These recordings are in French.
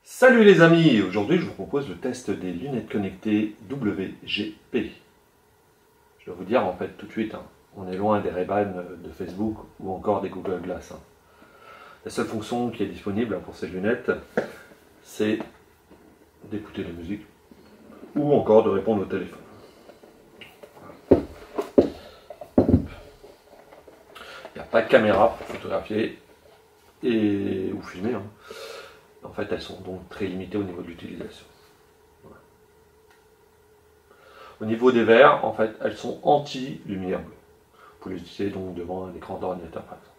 Salut les amis, aujourd'hui je vous propose le test des lunettes connectées WGP. Je dois vous dire en fait tout de suite, on est loin des Ray-Ban de Facebook ou encore des Google Glass. La seule fonction qui est disponible pour ces lunettes, c'est d'écouter la musique ou encore de répondre au téléphone. Il n'y a pas de caméra pour photographier ou filmer. En fait, elles sont donc très limitées au niveau de l'utilisation. Voilà. Au niveau des verres, en fait, elles sont anti-lumière bleue. Vous pouvez les utiliser donc devant un écran d'ordinateur, par exemple.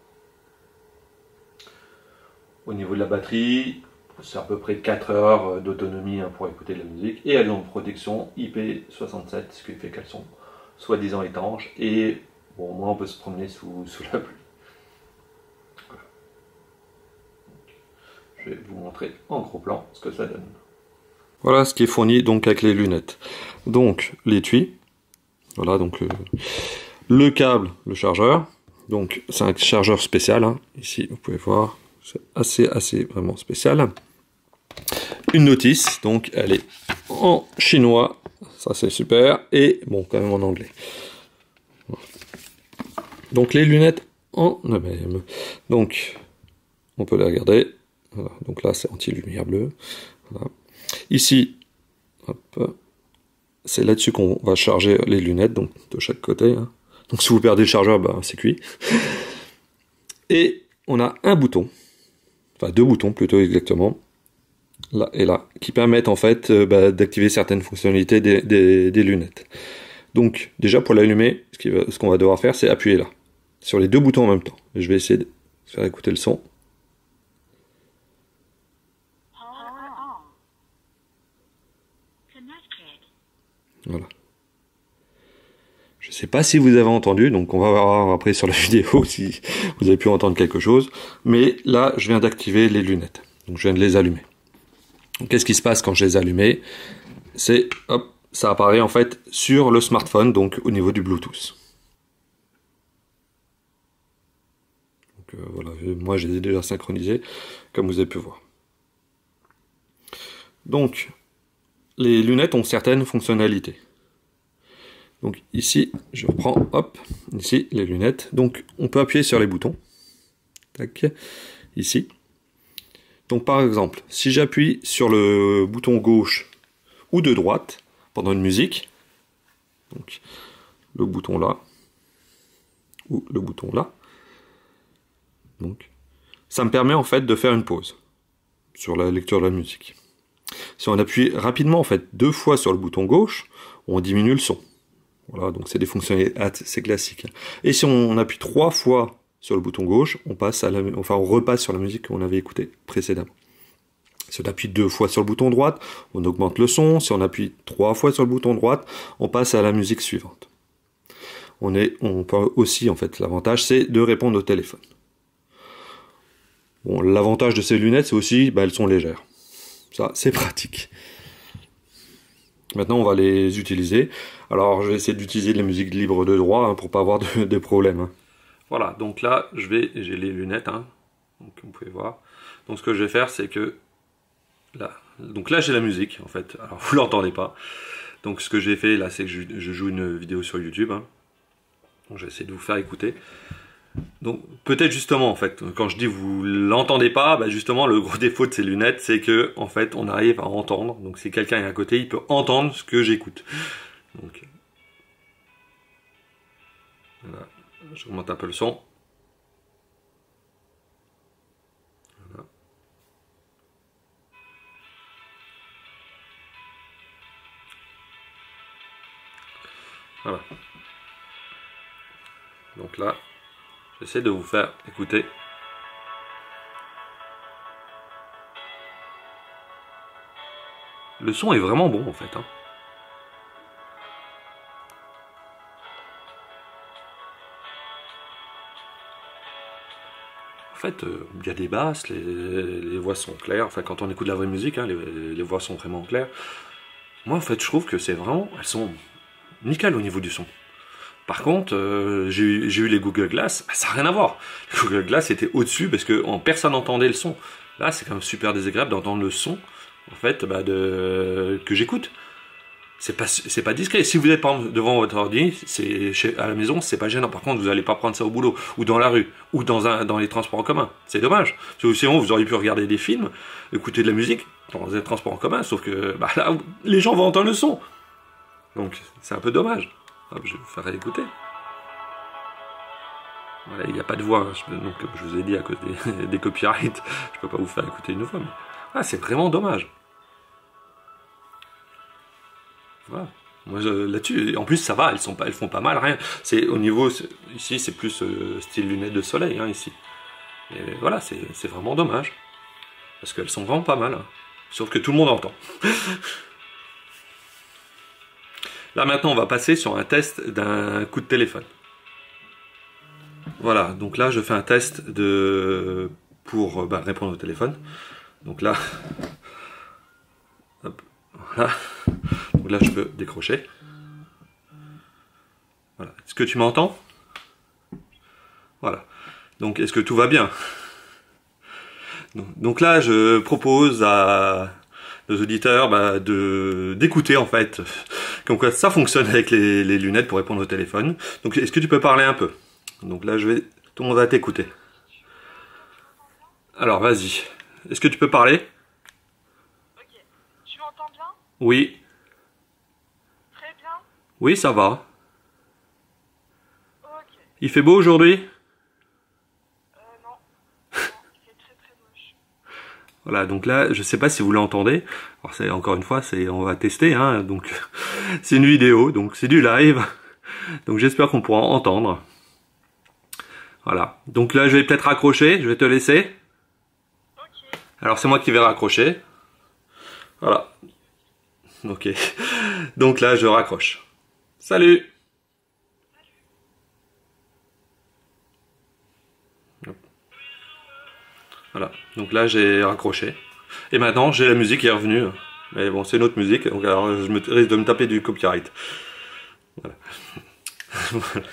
Au niveau de la batterie, c'est à peu près 4 heures d'autonomie pour écouter de la musique. Et elles ont une protection IP67, ce qui fait qu'elles sont soi-disant étanches. Et bon, au moins, on peut se promener sous la pluie. Je vais vous montrer en gros plan ce que ça donne. Voilà ce qui est fourni donc avec les lunettes. Donc l'étui, voilà donc le câble, le chargeur. Donc c'est un chargeur spécial. Ici vous pouvez voir, c'est assez vraiment spécial. Une notice, donc elle est en chinois, ça c'est super, et bon quand même en anglais. Donc les lunettes en ABM. Donc on peut les regarder. Voilà, donc là c'est anti-lumière bleue. Voilà. Ici, c'est là-dessus qu'on va charger les lunettes, donc de chaque côté. Donc si vous perdez le chargeur, c'est cuit. Et on a un bouton, enfin deux boutons plutôt exactement, là et là, qui permettent en fait d'activer certaines fonctionnalités des lunettes. Donc déjà pour l'allumer, ce qu'on va devoir faire, c'est appuyer là, sur les deux boutons en même temps. Et je vais essayer de faire écouter le son. Voilà. Je ne sais pas si vous avez entendu, donc on va voir après sur la vidéo si vous avez pu entendre quelque chose. Mais là, je viens d'activer les lunettes. Donc je viens de les allumer. Qu'est-ce qui se passe quand je les allume? C'est, hop, ça apparaît en fait sur le smartphone, donc au niveau du Bluetooth. Donc voilà, moi je les ai déjà synchronisés, comme vous avez pu voir. Donc, les lunettes ont certaines fonctionnalités. Donc ici, je reprends, hop, ici, les lunettes. Donc on peut appuyer sur les boutons. Tac, ici. Donc par exemple, si j'appuie sur le bouton gauche ou de droite pendant une musique, donc le bouton là, ou le bouton là, donc ça me permet en fait de faire une pause sur la lecture de la musique. Si on appuie rapidement en fait 2 fois sur le bouton gauche, on diminue le son. Voilà, donc c'est des fonctionnalités assez classiques. Et si on appuie 3 fois sur le bouton gauche, on repasse sur la musique qu'on avait écoutée précédemment. Si on appuie 2 fois sur le bouton droite, on augmente le son. Si on appuie 3 fois sur le bouton droite, on passe à la musique suivante. On peut aussi, en fait, l'avantage, c'est de répondre au téléphone. Bon, l'avantage de ces lunettes, c'est aussi, elles sont légères. Ça, c'est pratique. Maintenant, on va les utiliser. Alors, je vais essayer d'utiliser de la musique libre de droit pour pas avoir de problème. Voilà, donc là, j'ai les lunettes, donc vous pouvez voir. Donc, ce que je vais faire, c'est que là, j'ai la musique, en fait. Alors, vous l'entendez pas. Donc, ce que j'ai fait, là, c'est que je joue une vidéo sur YouTube. Donc, je vais essayer de vous faire écouter. Donc peut-être justement en fait, quand je dis vous l'entendez pas, justement le gros défaut de ces lunettes c'est que en fait on arrive à entendre, donc si quelqu'un est à côté il peut entendre ce que j'écoute. Donc voilà, je remonte un peu le son. Voilà. Voilà. Donc là j'essaie de vous faire écouter. Le son est vraiment bon en fait. En fait, il y a des basses, les voix sont claires. Enfin, quand on écoute de la vraie musique, les voix sont vraiment claires. Moi, en fait, je trouve que c'est vraiment, elles sont nickel au niveau du son. Par contre, j'ai eu les Google Glass, ça n'a rien à voir. Les Google Glass étaient au-dessus parce que personne n'entendait le son. Là, c'est quand même super désagréable d'entendre le son en fait, que j'écoute. C'est pas discret. Si vous êtes par exemple, devant votre ordi, à la maison, c'est pas gênant. Par contre, vous n'allez pas prendre ça au boulot, ou dans la rue, ou dans les transports en commun. C'est dommage. Parce que sinon, vous auriez pu regarder des films, écouter de la musique dans les transports en commun, sauf que là, les gens vont entendre le son. Donc, c'est un peu dommage. Hop, je vais vous faire écouter. Voilà, il n'y a pas de voix, hein. Donc, comme je vous ai dit, à cause des copyrights, je peux pas vous faire écouter une voix. Mais c'est vraiment dommage. Voilà. Moi, là-dessus, en plus, ça va, elles font pas mal, rien. C'est au niveau, ici, c'est plus style lunettes de soleil, hein, ici. Et voilà, c'est vraiment dommage. Parce qu'elles sont vraiment pas mal. Hein. Sauf que tout le monde entend. Là, maintenant, on va passer sur un test d'un coup de téléphone. Voilà, donc là, je fais un test pour répondre au téléphone. Donc là, hop, voilà. Donc là, je peux décrocher. Voilà. Est-ce que tu m'entends? Voilà. Donc, est-ce que tout va bien? Donc là, je propose à nos auditeurs d'écouter en fait. Comme quoi ça fonctionne avec les lunettes pour répondre au téléphone. Donc, est-ce que tu peux parler un peu? Donc là, tout le monde va t'écouter. Alors, vas-y. Est-ce que tu peux parler? Ok. Tu m'entends bien? Oui. Très bien. Oui, ça va. Ok. Il fait beau aujourd'hui? Non. Non, il fait très très moche. Voilà, donc là, je sais pas si vous l'entendez. Alors c'est encore une fois, on va tester, hein. Donc c'est une vidéo, donc c'est du live. Donc j'espère qu'on pourra entendre. Voilà. Donc là, je vais peut-être raccrocher. Je vais te laisser. Ok. Alors c'est moi qui vais raccrocher. Voilà. Ok. Donc là, je raccroche. Salut! Voilà. Donc là, j'ai raccroché. Et maintenant, j'ai la musique qui est revenue. Mais bon, c'est une autre musique. Donc alors, je risque de me taper du copyright. Voilà. Voilà.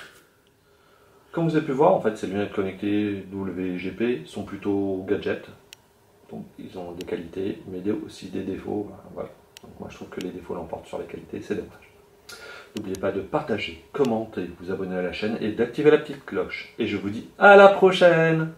Comme vous avez pu voir, en fait, ces lunettes connectées WGP sont plutôt gadgets. Donc, ils ont des qualités, mais aussi des défauts. Voilà. Donc, moi, je trouve que les défauts l'emportent sur les qualités, c'est dommage. N'oubliez pas de partager, commenter, vous abonner à la chaîne et d'activer la petite cloche. Et je vous dis à la prochaine!